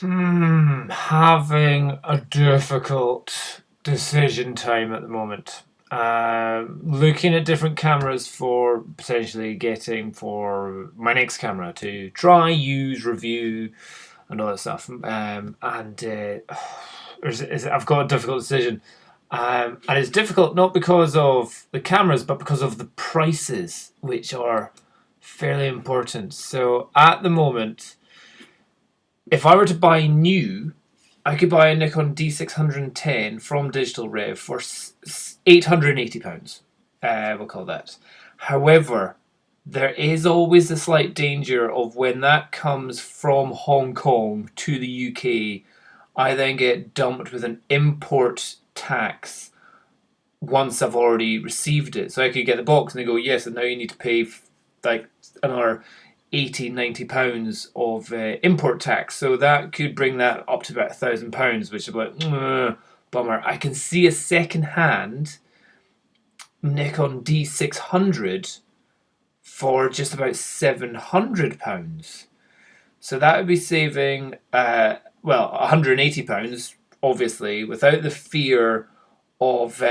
Having a difficult decision time at the moment. Looking at different cameras for potentially getting for my next camera to try, use, review, and all that stuff. I've got a difficult decision. And it's difficult not because of the cameras, but because of the prices, which are fairly important. So at the moment, if I were to buy new, I could buy a Nikon D610 from Digital Rev for £880. We'll call that. However, there is always a slight danger of when that comes from Hong Kong to the UK, I then get dumped with an import tax once I've already received it. So I could get the box and they go, yes, and now you need to pay like another £80-90 of import tax. So that could bring that up to about £1,000, which is like, bummer. I can see a second-hand Nikon D600 for just about £700. So that would be saving, £180, obviously, without the fear of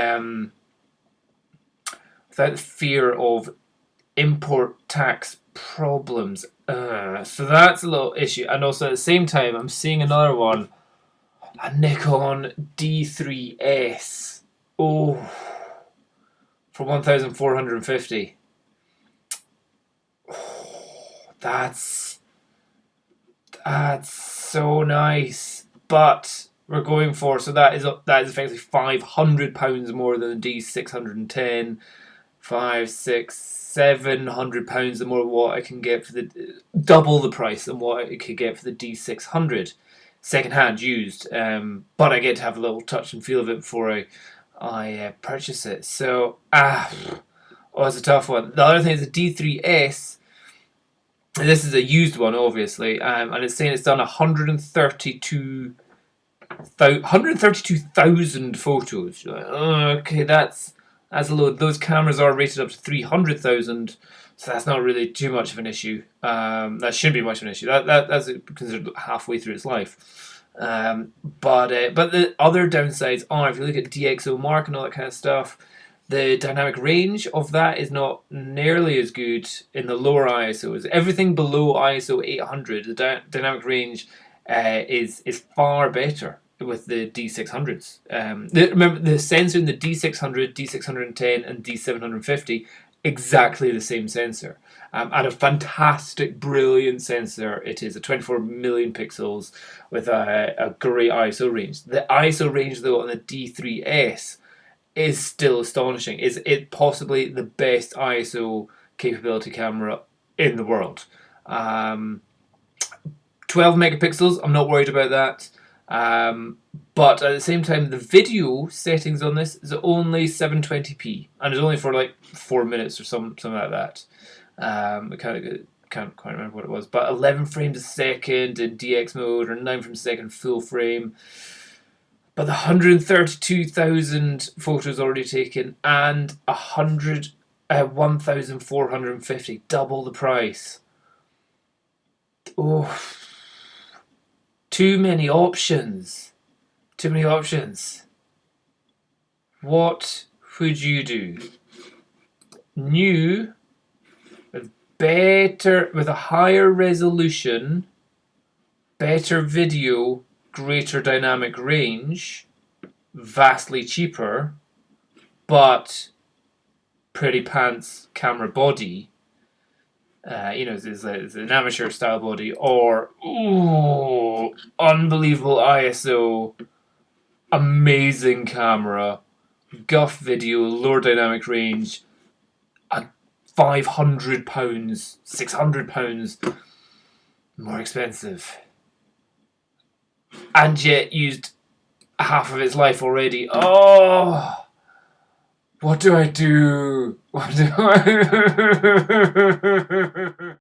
import tax problems. So that's a little issue. And also at the same time, I'm seeing another one, a Nikon D3s. Oh, for 1,450. That's so nice. But we're going for, so that is effectively £500 more than the D610. £700 the more what I can get for the double the price than what I could get for the D600 second-hand used. But I get to have a little touch and feel of it before I purchase it. So it's a tough one. The other thing is the D3s. This is a used one, obviously, and it's saying it's done 132,000 photos. You're like, okay, that's a load. Those cameras are rated up to 300,000, so that's not really too much of an issue. That shouldn't be much of an issue. That's considered halfway through its life. But the other downsides are, if you look at DxO Mark and all that kind of stuff, the dynamic range of that is not nearly as good in the lower ISOs. Everything below ISO 800, the dynamic range is far better with the D600s. Remember, the sensor in the D600, D610, and D750, exactly the same sensor. And a fantastic, brilliant sensor it is, a 24 million pixels with a great ISO range. The ISO range, though, on the D3s is still astonishing. Is it possibly the best ISO capability camera in the world? 12 megapixels, I'm not worried about that. But at the same time, the video settings on this is only 720p, and it's only for like 4 minutes or something like that. I can't quite remember what it was, but 11 frames a second in DX mode, or 9 frames a second full frame. But the 132,000 photos already taken, and 1,450, double the price. Oh, too many options. Too many options. What would you do? New, with a higher resolution, better video, greater dynamic range, vastly cheaper, but pretty pants camera body. It's an amateur style body, or unbelievable ISO, amazing camera, guff video, lower dynamic range, £500, £600 more expensive, and yet used half of its life already. Oh, what do I do? What do I